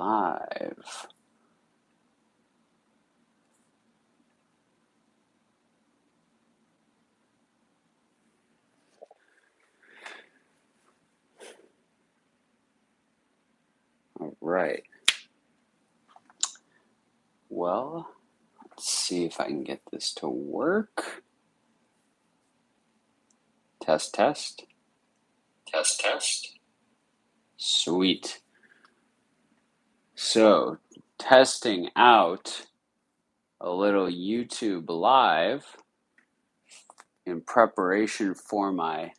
live. All right. Well, let's see if I can get this to work. Test, test. Test, test. Sweet. So, testing out a little YouTube live in preparation for my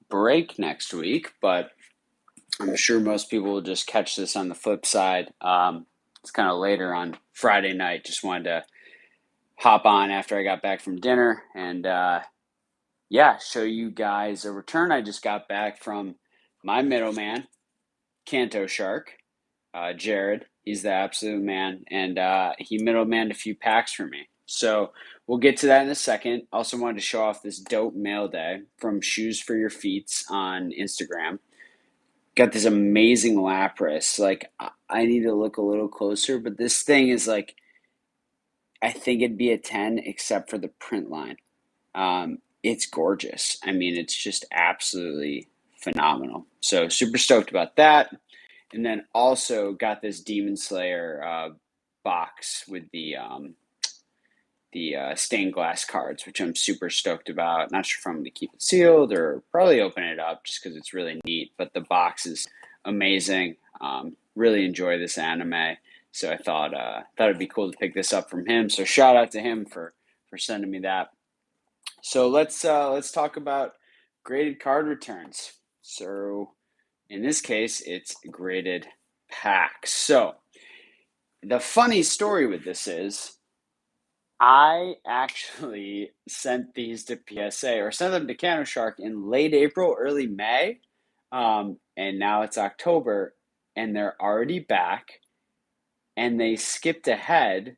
break next week, but I'm sure most people will just catch this on the flip side. It's kind of later on Friday night. Just wanted to hop on after I got back from dinner and show you guys a return. I just got back from my middleman, Kanto Shark, Jared. He's the absolute man, and he middlemanned a few packs for me. So we'll get to that in a second. Also wanted to show off this dope mail day from Shoes for Your Feet on Instagram. Got this amazing Lapras. Like, I need to look a little closer, but this thing is like, I think it'd be a 10 except for the print line. It's gorgeous. I mean, it's just absolutely phenomenal. So super stoked about that. And then also got this Demon Slayer box with the stained glass cards, which I'm super stoked about. Not sure if I'm going to keep it sealed or probably open it up just because it's really neat. But the box is amazing. Really enjoy this anime. So I thought it'd be cool to pick this up from him. So shout out to him for sending me that. So let's talk about graded card returns. So in this case, it's graded packs. So the funny story with this is I actually sent these to PSA or sent them to Cano Shark in late April, early May. And now it's October and they're already back and they skipped ahead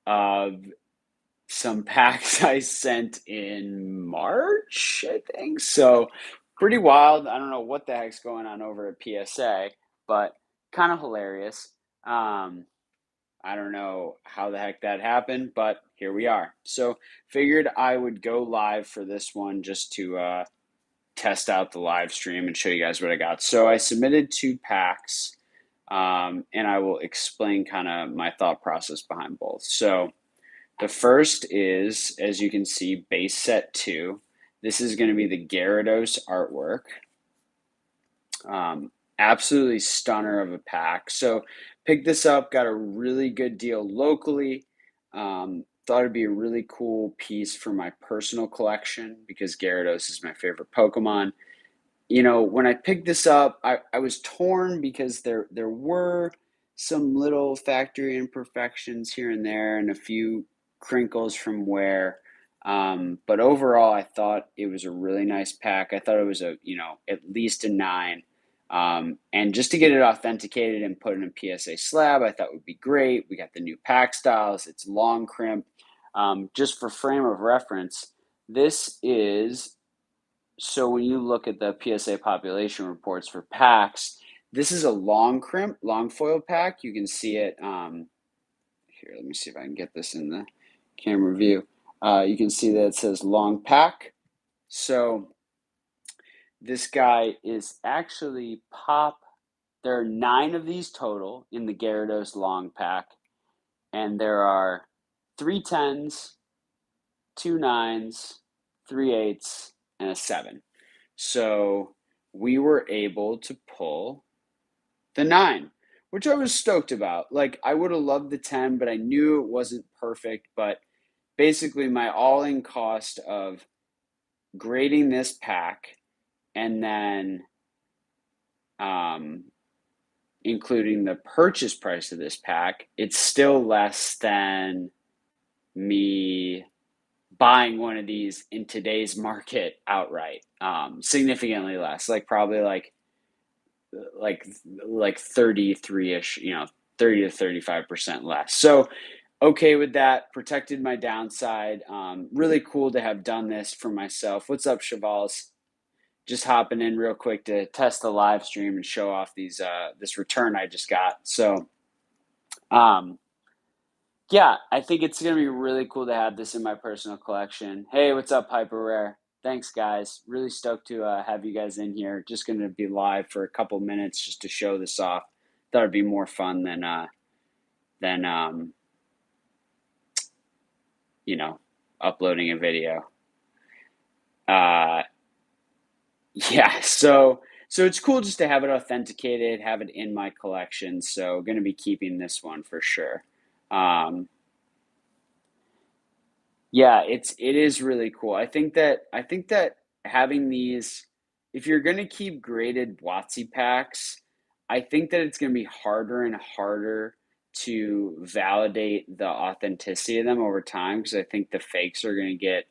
of some packs I sent in March, I think. So pretty wild. I don't know what the heck's going on over at PSA, but kind of hilarious. I don't know how the heck that happened, but here we are. So figured I would go live for this one just to test out the live stream and show you guys what I got. So I submitted 2 packs, and I will explain kind of my thought process behind both. So the first is, as you can see, base set 2. This is going to be the Gyarados artwork. Absolutely stunner of a pack. So picked this up, got a really good deal locally. Thought it'd be a really cool piece for my personal collection because Gyarados is my favorite Pokemon. You know, when I picked this up, I was torn because there were some little factory imperfections here and there and a few crinkles from wear. But overall, I thought it was a really nice pack. I thought it was at least a 9. And just to get it authenticated and put in a PSA slab, I thought would be great. We got the new pack styles. It's long crimp. Just for frame of reference, this is, so when you look at the PSA population reports for packs, this is a long crimp, long foil pack. You can see it. Here, let me see if I can get this in the camera view. You can see that it says long pack. So this guy is actually pop. There are 9 of these total in the Gyarados long pack, and there are 3 10s, 2 9s, 3 8s, and a 7. So we were able to pull the 9, which I was stoked about. Like, I would have loved the 10, but I knew it wasn't perfect. But basically, my all-in cost of grading this pack and then including the purchase price of this pack, it's still less than me buying one of these in today's market outright. Significantly less, like probably like 33-ish, 30 to 35% less. So okay with that, protected my downside. Really cool to have done this for myself. What's up, Chavals? just hopping in real quick to test the live stream and show off this return I just got. So, um, yeah, I think it's gonna be really cool to have this in my personal collection. Hey, what's up, Hyper Rare? Thanks, guys. Really stoked to have you guys in here. Just gonna be live for a couple minutes just to show this off. Thought it'd be more fun than you know, uploading a video. Uh, yeah, so it's cool just to have it authenticated, have it in my collection. So going to be keeping this one for sure. Um, yeah, it is really cool. I think that having these, if you're going to keep graded WotC packs, I think that it's going to be harder and harder to validate the authenticity of them over time because I think the fakes are going to get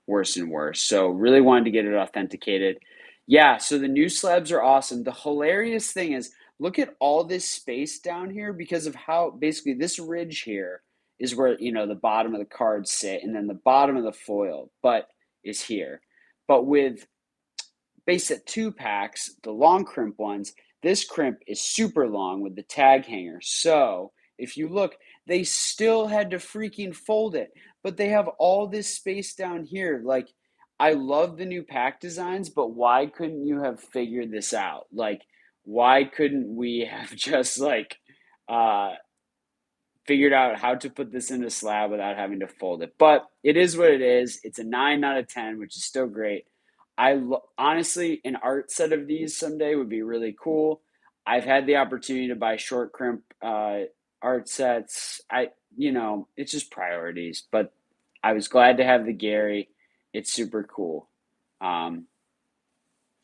worse and worse. So really wanted to get it authenticated. Yeah, so the new slabs are awesome. The hilarious thing is, look at all this space down here because of how basically this ridge here is where the bottom of the cards sit, and then the bottom of the foil but is here. But with base set 2 packs, the long crimp ones, this crimp is super long with the tag hanger. So if you look, they still had to freaking fold it, but they have all this space down here. Like, I love the new pack designs, but why couldn't you have figured this out? Like, why couldn't we have just uh figured out how to put this in a slab without having to fold it? But it is what it is. It's a 9 out of 10, which is still great. Honestly, an art set of these someday would be really cool. I've had the opportunity to buy short crimp art sets. It's just priorities. But I was glad to have the Gary. It's super cool. Um,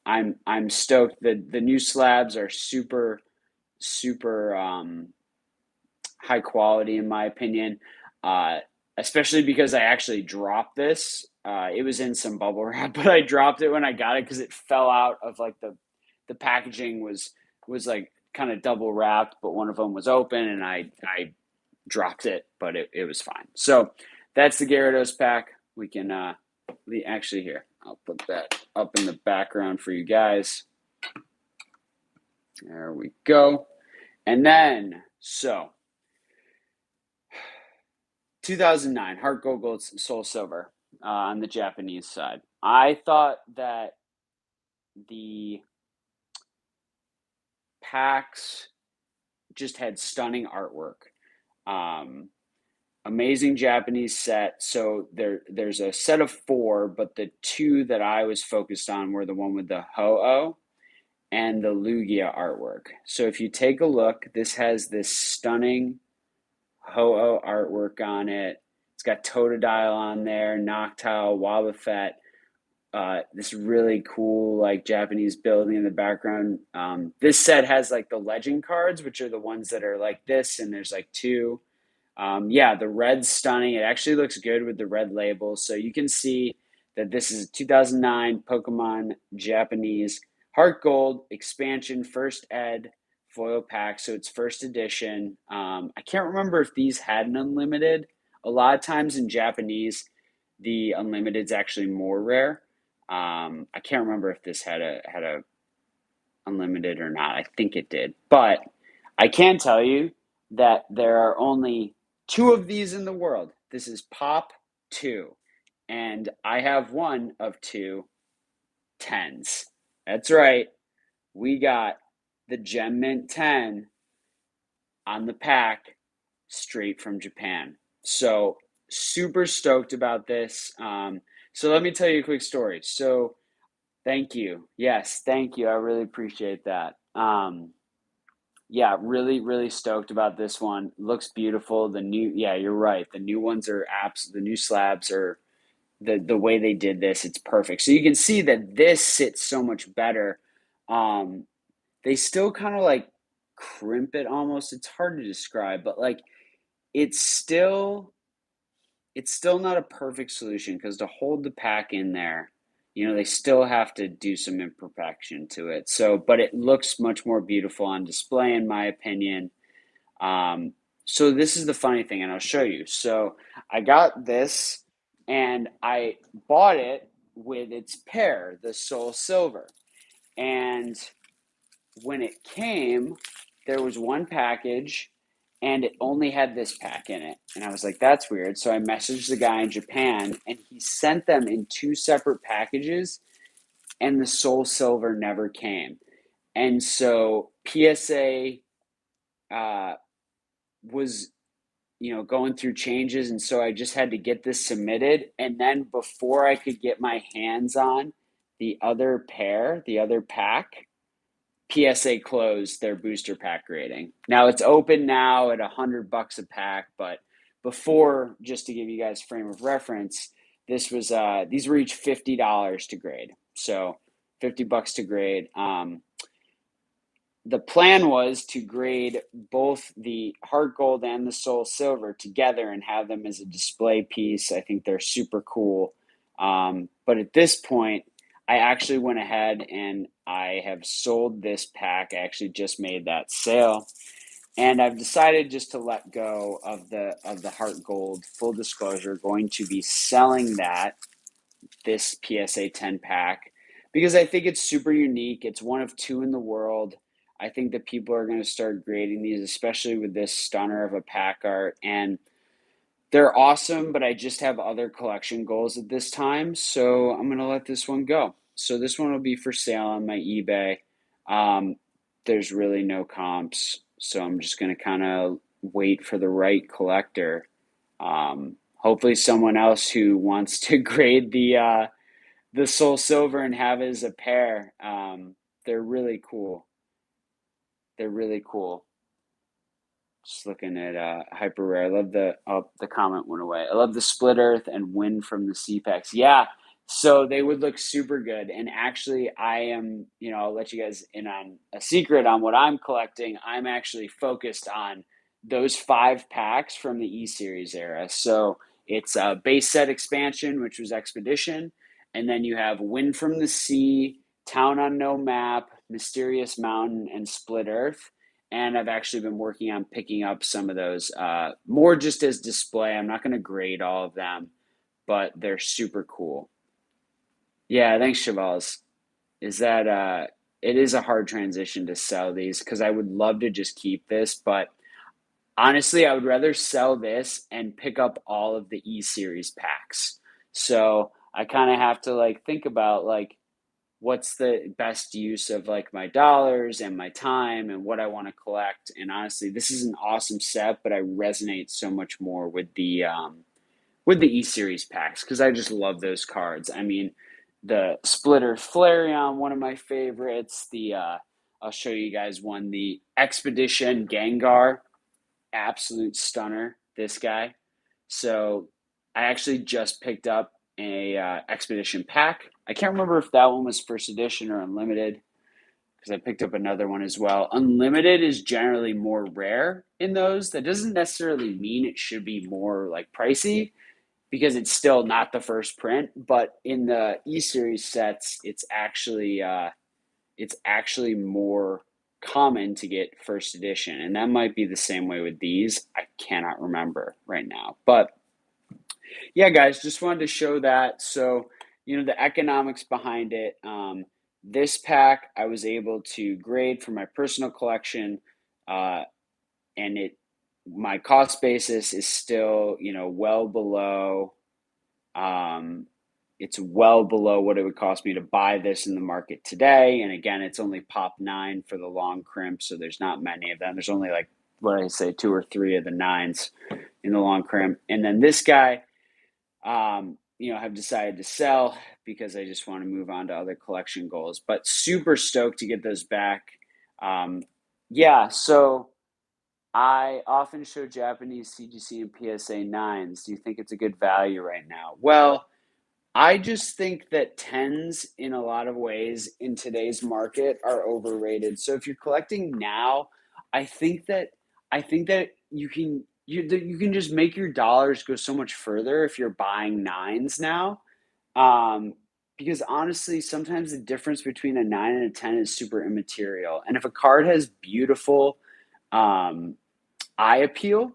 I'm stoked that the new slabs are super high quality in my opinion. Uh, Especially because I actually dropped this. It was in some bubble wrap, but I dropped it when I got it because it fell out of like the packaging was like kind of double wrapped, but one of them was open and I dropped it, but it was fine. So that's the Gyarados pack. We can actually here. I'll put that up in the background for you guys. There we go. And then 2009 Heart Gold, Gold, Soul Silver on the Japanese side. I thought that the packs just had stunning artwork. Amazing Japanese set. So there's a set of 4, but the 2 that I was focused on were the one with the Ho-Oh and the Lugia artwork. So if you take a look, this has this stunning Ho-Oh artwork on it. It's got Totodile on there, Noctowl, Wobbuffet, this really cool like Japanese building in the background. This set has like the legend cards, which are the ones that are like this, and there's like 2. Yeah, the red's stunning. It actually looks good with the red label. So you can see that this is a 2009 Pokemon Japanese Heart Gold expansion first ed foil pack. So it's first edition. I can't remember if these had an unlimited. A lot of times in Japanese, the unlimited's actually more rare. I can't remember if this had a unlimited or not. I think it did, but I can tell you that there are only 2 of these in the world. This is Pop 2, and I have one of 2 10s. That's right. We got the Gem Mint 10 on the pack straight from Japan. So super stoked about this. So let me tell you a quick story. So thank you. Yes, thank you. I really appreciate that. Yeah, really, really stoked about this one. Looks beautiful. Yeah, you're right. The new ones are the new slabs are the way they did this. It's perfect. So you can see that this sits so much better. They still kind of like crimp it almost. It's hard to describe, but like it's still it's still not a perfect solution because to hold the pack in there, they still have to do some imperfection to it. So, but it looks much more beautiful on display, in my opinion. So this is the funny thing, and I'll show you. So I got this, and I bought it with its pair, the Soul Silver. And when it came, there was one package and it only had this pack in it. And I was like, that's weird. So I messaged the guy in Japan and he sent them in two separate packages and the Soul Silver never came. And so PSA was going through changes, and so I just had to get this submitted. And then before I could get my hands on the other pair, the other pack, PSA closed their booster pack rating. Now it's open now at $100 a pack, but before, just to give you guys frame of reference, this was these were each $50 to grade. So $50 to grade. The plan was to grade both the heart gold and the soul silver together and have them as a display piece. I think they're super cool. But at this point, I actually went ahead and I have sold this pack. I actually just made that sale. And I've decided just to let go of the heart gold. Full disclosure, going to be selling this PSA 10 pack because I think it's super unique. It's one of two in the world. I think that people are going to start grading these, especially with this stunner of a pack art. And they're awesome, but I just have other collection goals at this time. So I'm going to let this one go. So this one will be for sale on my eBay. There's really no comps. So I'm just going to kind of wait for the right collector. Hopefully someone else who wants to grade the Soul Silver and have it as a pair. They're really cool. They're really cool. Just looking at Hyper Rare. I love the comment went away. I love the Split Earth and Wind from the CPEX. Yeah, so they would look super good. And actually, I am, I'll let you guys in on a secret on what I'm collecting. I'm actually focused on those 5 packs from the E-Series era. So it's a base set expansion, which was Expedition. And then you have Wind from the Sea, Town on No Map, Mysterious Mountain, and Split Earth. And I've actually been working on picking up some of those more just as display. I'm not going to grade all of them, but they're super cool. Yeah, thanks, Shavals. Is that it is a hard transition to sell these because I would love to just keep this, but honestly, I would rather sell this and pick up all of the E-Series packs. So I kind of have to think about what's the best use of my dollars and my time and what I want to collect. And honestly, this is an awesome set, but I resonate so much more with the E-Series packs because I just love those cards. I mean, the Splitter Flareon, one of my favorites. I'll show you guys one, the Expedition Gengar, absolute stunner, this guy. So I actually just picked up a Expedition pack. I can't remember if that one was first edition or unlimited because I picked up another one as well. Unlimited is generally more rare in those. That doesn't necessarily mean it should be more pricey because it's still not the first print. But in the E-Series sets, it's actually more common to get first edition, and that might be the same way with these. I cannot remember right now, but yeah, guys, just wanted to show that. So, the economics behind it. This pack I was able to grade for my personal collection, and my cost basis is still, well below. It's well below what it would cost me to buy this in the market today. And again, it's only pop 9 for the long crimp, so there's not many of them. There's only what I say, 2 or 3 of the 9s in the long crimp. And then this guy, have decided to sell because I just want to move on to other collection goals. But super stoked to get those back. Yeah, so I often show Japanese CGC and PSA 9s. Do you think it's a good value right now? Well, I just think that 10s in a lot of ways in today's market are overrated. So if you're collecting now, I think that you can just make your dollars go so much further if you're buying 9s now. Because honestly, sometimes the difference between a 9 and a 10 is super immaterial. And if a card has beautiful eye appeal,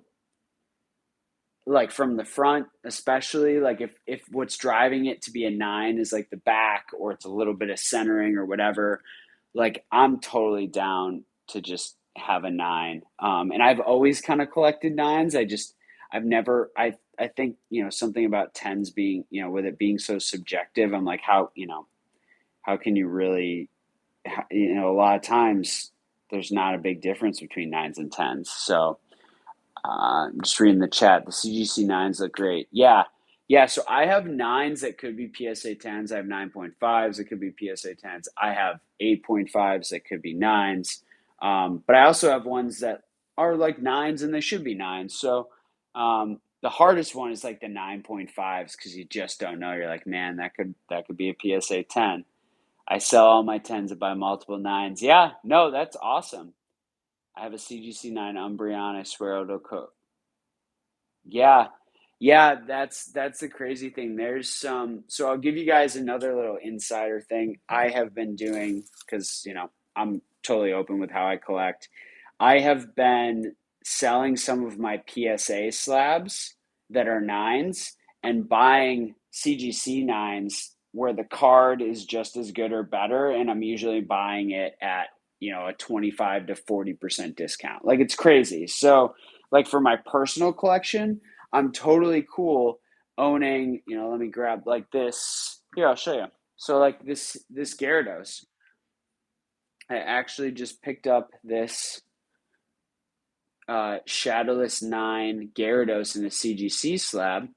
like from the front, especially like if what's driving it to be a nine is like the back or it's a little bit of centering or whatever, like I'm totally down to just have a nine. And I've always kind of collected nines. I've never, I think, something about tens being, with it being so subjective, I'm like, how can you really, a lot of times there's not a big difference between nines and tens. So, just reading the chat. The CGC nines look great. Yeah. Yeah. So I have nines that could be PSA 10s. I have 9.5s that could be PSA 10s. I have 8.5s that could be nines. But I also have ones that are like nines and they should be nines. So the hardest one is like the 9.5s because you just don't know. You're like, man, that could be a PSA 10. I sell all my 10s and buy multiple nines. Yeah. No, that's awesome. I have a CGC 9 Umbreon. I swear it'll co Yeah. Yeah, that's the crazy thing. There's some so I'll give you guys another little insider thing I have been doing because, I'm totally open with how I collect. I have been selling some of my PSA slabs that are nines and buying CGC nines where the card is just as good or better, and I'm usually buying it at, a 25 to 40% discount. Like it's crazy. So, like for my personal collection, I'm totally cool owning, let me grab like this. Here, I'll show you. So like this Gyarados. I actually just picked up this Shadowless 9 Gyarados in a CGC slab,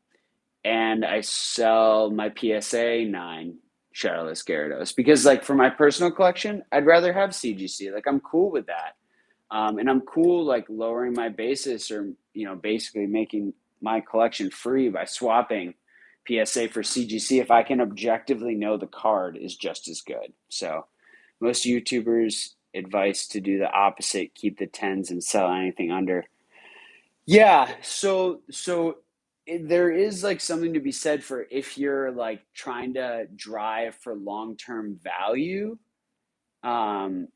and I sell my PSA 9 Shadowless Gyarados because, like, for my personal collection, I'd rather have CGC. Like, I'm cool with that. And I'm cool, like, lowering my basis or, basically making my collection free by swapping PSA for CGC if I can objectively know the card is just as good. So, most YouTubers advice to do the opposite, keep the tens and sell anything under. Yeah, there is like something to be said for if you're like trying to drive for long-term value, um,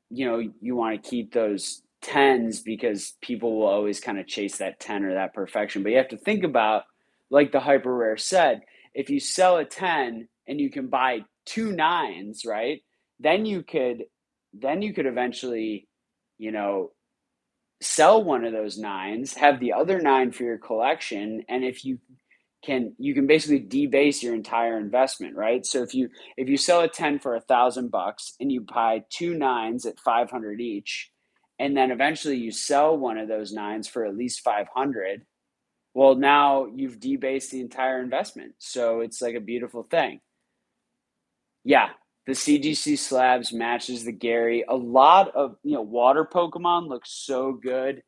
you want to keep those tens because people will always kind of chase that 10 or that perfection. But you have to think about, like the hyper rare said, if you sell a 10 and you can buy two nines, right? Then you could eventually, you know, sell one of those nines, have the other nine for your collection, and you can basically debase your entire investment, right? So if you sell a 10 for $1,000 and you buy two nines at 500 each, and then eventually you sell one of those nines for at least 500, well, now you've debased the entire investment. So it's like a beautiful thing. Yeah, the CGC slabs matches the Gary. A lot of water Pokemon looks so good.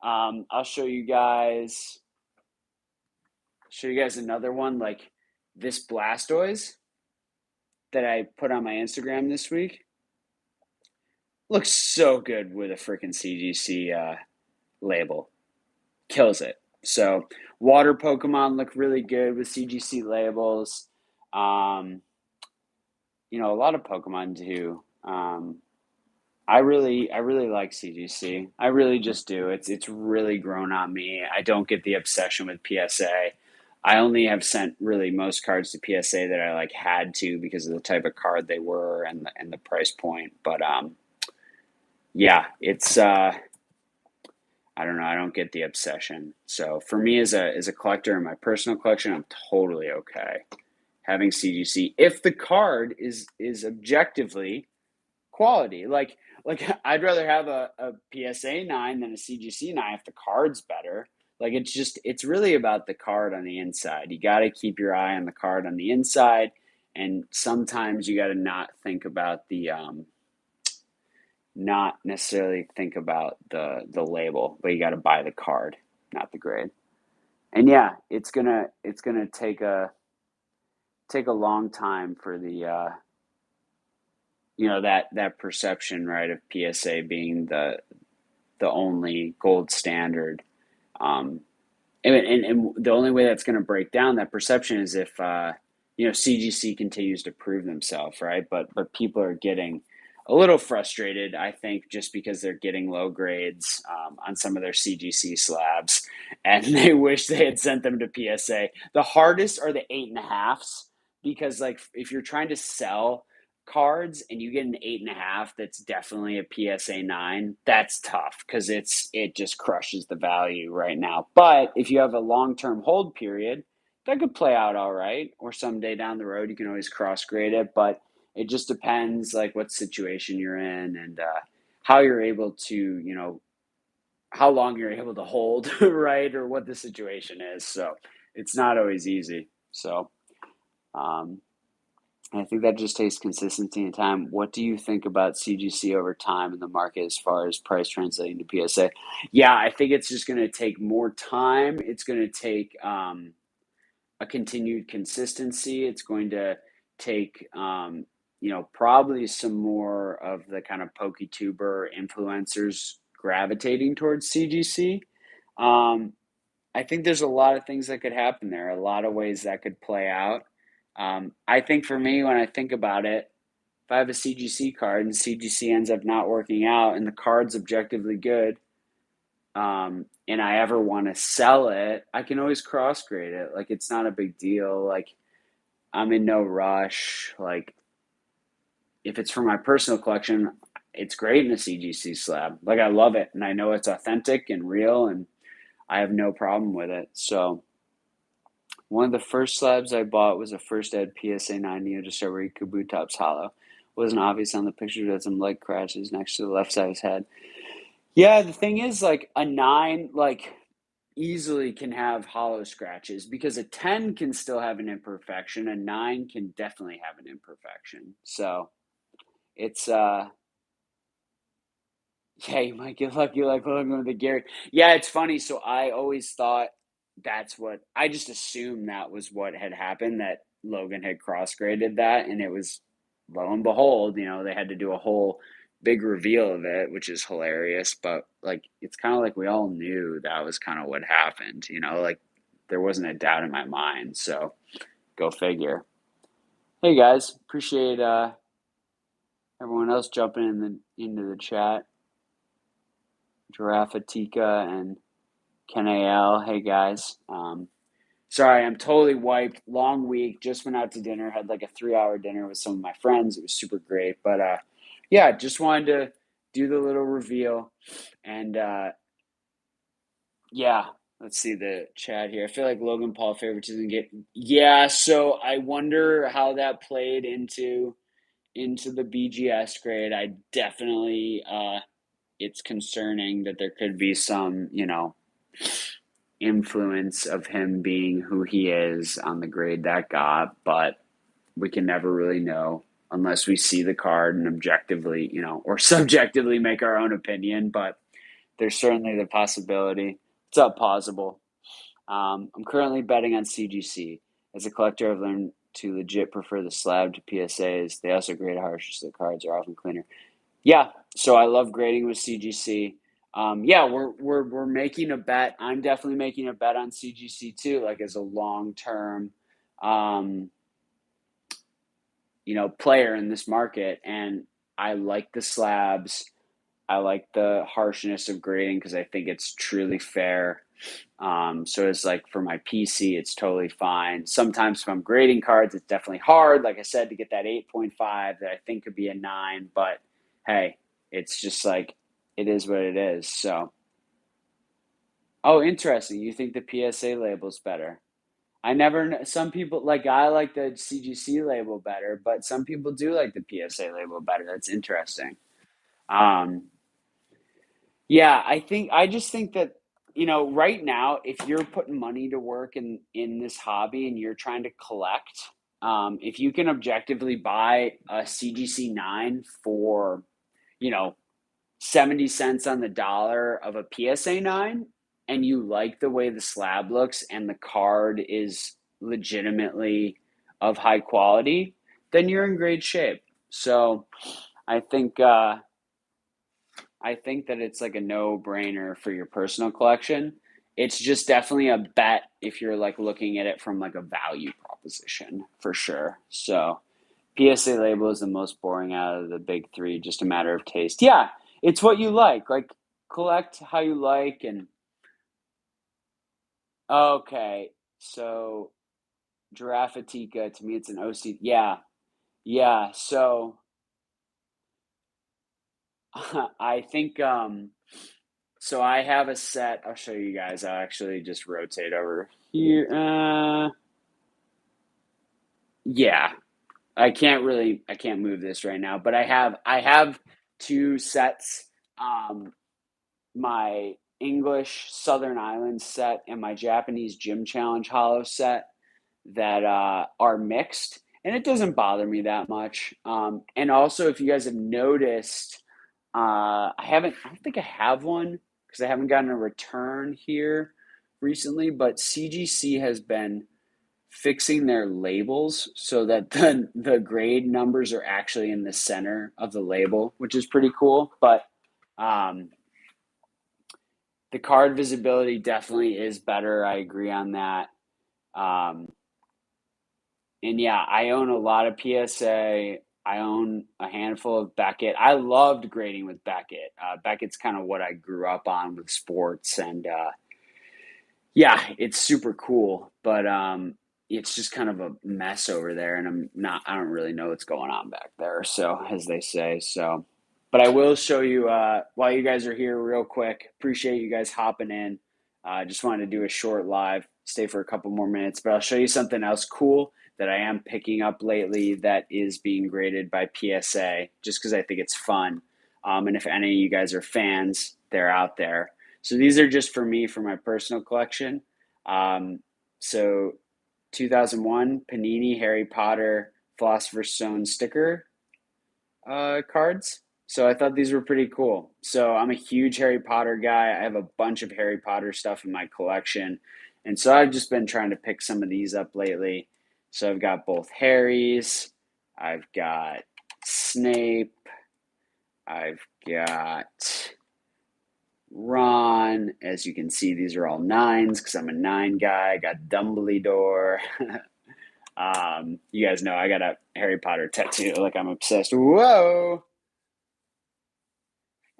I'll show you guys another one like this Blastoise that I put on my Instagram this week. Looks so good with a freaking CGC label. Kills it. So water Pokemon look really good with CGC labels. Um, a lot of Pokemon do. I really like CGC. I really just do. It's really grown on me. I don't get the obsession with PSA. I only have sent really most cards to PSA that I like had to because of the type of card they were and the price point. But yeah, it's I don't know. I don't get the obsession. So for me as a collector in my personal collection, I'm totally okay having CGC if the card is objectively quality. Like I'd rather have a PSA 9 than a CGC 9 if the card's better. Like it's really about the card on the inside. You got to keep your eye on the card on the inside, and sometimes you got to not necessarily think about the label, but you got to buy the card, not the grade. And yeah, it's gonna take a long time for the that perception, right, of PSA being the only gold standard. Um, and the only way that's going to break down that perception is if CGC continues to prove themselves, right? But people are getting a little frustrated, I think, just because they're getting low grades on some of their CGC slabs, and they wish they had sent them to PSA. The hardest are the 8.5s because, like, if you're trying to sell cards and you get an 8.5 that's definitely a PSA 9, that's tough because it just crushes the value right now. But if you have a long-term hold period, that could play out all right, or someday down the road you can always cross grade it, but it just depends like what situation you're in and how you're able to, how long you're able to hold, right, or what the situation is. So it's not always easy. So um, I think that just takes consistency and time. What do you think about CGC over time in the market as far as price translating to PSA? Yeah, I think it's just going to take more time. It's going to take a continued consistency. It's going to take, probably some more of the kind of PokeTuber influencers gravitating towards CGC. Um, I think there's a lot of things that could happen there, a lot of ways that could play out. I think for me, when I think about it, if I have a CGC card and CGC ends up not working out and the card's objectively good, and I ever want to sell it, I can always cross grade it. Like, it's not a big deal. Like, I'm in no rush. Like, if it's for my personal collection, it's great in a CGC slab. Like, I love it and I know it's authentic and real and I have no problem with it. So, one of the first slabs I bought was a first ed PSA 9 Neo Discovery Kubutop's hollow. Wasn't obvious on the picture, but had some leg crashes next to the left side of his head. Yeah, the thing is, like, a 9, like, easily can have hollow scratches because a 10 can still have an imperfection. A 9 can definitely have an imperfection. So it's yeah, you might get lucky like Logan with the Gary. Yeah, it's funny. So I always thought that's what I just assumed that was what had happened, that Logan had cross graded that, and it was, lo and behold, they had to do a whole big reveal of it, which is hilarious. But like, it's kind of like we all knew that was kind of what happened, like there wasn't a doubt in my mind. So go figure. Hey guys, appreciate everyone else jumping into the chat. Giraffe Tika and Ken AL. Hey guys. Sorry, I'm totally wiped. Long week. Just went out to dinner. Had like a 3-hour dinner with some of my friends. It was super great. But yeah, just wanted to do the little reveal. And yeah, let's see the chat here. I feel like Logan Paul favoritism get. Yeah, so I wonder how that played into the BGS grade. I definitely it's concerning that there could be some, influence of him being who he is on the grade that got, but we can never really know unless we see the card and objectively, or subjectively make our own opinion. But there's certainly the possibility. It's up possible. I'm currently betting on CGC. As a collector, I've learned to legit prefer the slab to PSAs. They also grade harsher, so the cards are often cleaner. Yeah, so I love grading with CGC. Yeah, we're making a bet. I'm definitely making a bet on CGC too, like as a long term, um, player in this market. And I like the slabs. I like the harshness of grading because I think it's truly fair. So it's like for my PC, it's totally fine. Sometimes if I'm grading cards, it's definitely hard, like I said, to get that 8.5 that I think could be a 9. But hey, it's just like, it is what it is. So, oh, interesting. You think the PSA label's better? I never know. Some people, like, I like the CGC label better, but some people do like the PSA label better. That's interesting. Um, Yeah, I just think that, right now, if you're putting money to work in this hobby and you're trying to collect, if you can objectively buy a CGC 9 for, you know, 70 cents on the dollar of a PSA 9, and you like the way the slab looks and the card is legitimately of high quality, then you're in great shape. So I think I think that it's like a no-brainer for your personal collection. It's just definitely a bet if you're like looking at it from like a value proposition for sure. So PSA label is the most boring out of the big three, just a matter of taste. Yeah, it's what you like. Like, collect how you like. And okay, so Giraffatica, to me, it's an OC. Yeah, yeah. So I think so I have a set. I'll show you guys. I'll actually just rotate over here. Yeah, I can't move this right now, but I have two sets. Um, my English Southern Islands set and my Japanese Gym Challenge hollow set that are mixed, and it doesn't bother me that much. And also, if you guys have noticed, I don't think I have one because I haven't gotten a return here recently, but CGC has been fixing their labels so that the grade numbers are actually in the center of the label, which is pretty cool. But um, the card visibility definitely is better. I agree on that. Um, and yeah, I own a lot of PSA. I own a handful of Beckett. I loved grading with Beckett. Beckett's kind of what I grew up on with sports, and yeah, it's super cool. But it's just kind of a mess over there, and I don't really know what's going on back there. So, as they say, so. But I will show you while you guys are here, real quick. Appreciate you guys hopping in. Just wanted to do a short live, stay for a couple more minutes, but I'll show you something else cool that I am picking up lately that is being graded by PSA, just because I think it's fun. And if any of you guys are fans, they're out there. So these are just for me, for my personal collection. So 2001 Panini Harry Potter Philosopher's Stone sticker cards. So I thought these were pretty cool. So I'm a huge Harry Potter guy. I have a bunch of Harry Potter stuff in my collection. And so I've just been trying to pick some of these up lately. So I've got both Harry's, I've got Snape, I've got Ron. As you can see, these are all nines because I'm a nine guy. I got Dumbledore. You guys know I got a Harry Potter tattoo. Like, I'm obsessed. Whoa!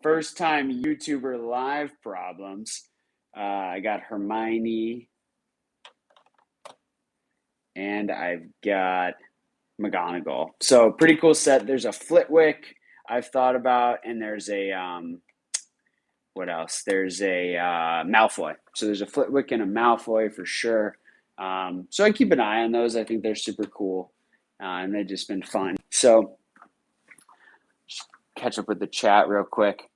First time YouTuber live problems. I got Hermione, and I've got McGonagall. So pretty cool set. There's a Flitwick I've thought about, and there's a what else? There's a Malfoy. So there's a Flitwick and a Malfoy for sure. So I keep an eye on those. I think they're super cool, and they've just been fun. So just catch up with the chat real quick.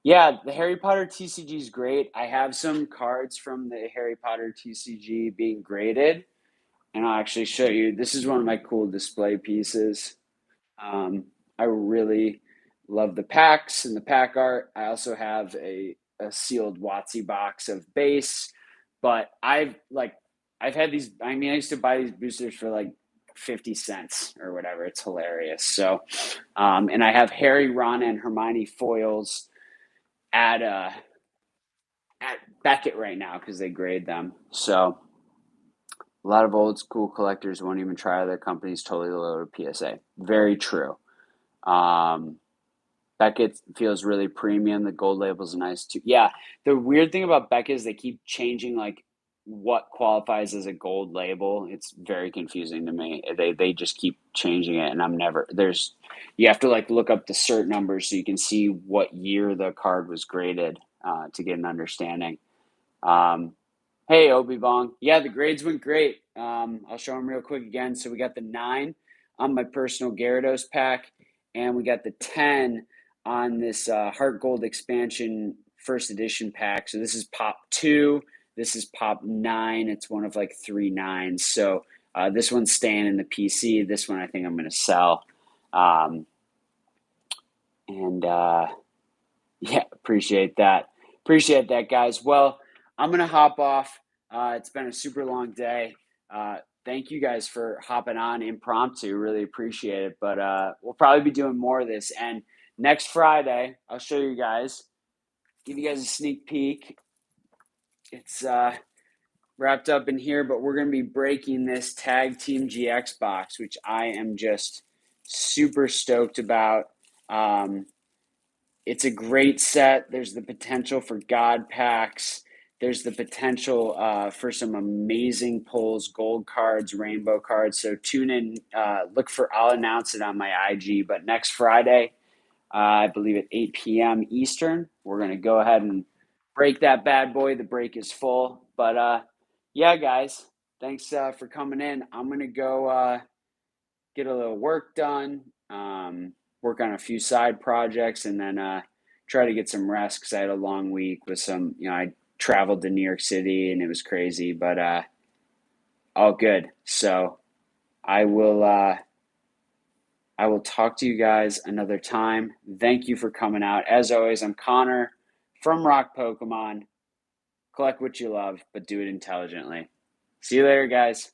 Yeah, the Harry Potter TCG is great. I have some cards from the Harry Potter TCG being graded, and I'll actually show you. This is one of my cool display pieces. I really love the packs and the pack art. I also have a sealed WotC box of base, but I've had these. I mean, I used to buy these boosters for like 50 cents or whatever. It's hilarious. So, and I have Harry, Ron, and Hermione foils at Beckett right now because they grade them. So a lot of old school collectors won't even try other companies totally low to PSA. Very true. Um, Beckett feels really premium. The gold label's nice too. Yeah, the weird thing about Beckett is they keep changing like what qualifies as a gold label. It's very confusing to me. They just keep changing it, and I'm never there's. You have to like look up the cert numbers so you can see what year the card was graded to get an understanding. Um, Hey, Obi Bong. Yeah, the grades went great. I'll show them real quick again. So we got the 9 on my personal Gyarados pack, and we got the 10 on this Heart Gold expansion first edition pack. So this is Pop 2. This is Pop 9. It's one of like 3 nines. So this one's staying in the PC. This one I think I'm going to sell. Um, and yeah, appreciate that. Appreciate that, guys. Well, I'm going to hop off. It's been a super long day. Thank you guys for hopping on impromptu. Really appreciate it. But we'll probably be doing more of this. And next Friday, I'll show you guys, give you guys a sneak peek. It's wrapped up in here, but we're going to be breaking this Tag Team GX box, which I am just super stoked about. It's a great set. There's the potential for God packs. There's the potential for some amazing pulls, gold cards, rainbow cards. So tune in, I'll announce it on my IG, but next Friday, I believe at 8 p.m. Eastern, we're going to go ahead and break that bad boy. The break is full. But yeah, guys, thanks for coming in. I'm going to go get a little work done, work on a few side projects, and then try to get some rest because I had a long week with some, I traveled to New York City and it was crazy, but all good. So I will. I will talk to you guys another time. Thank you for coming out. As always, I'm Connor from Rock Pokemon. Collect what you love, but do it intelligently. See you later, guys.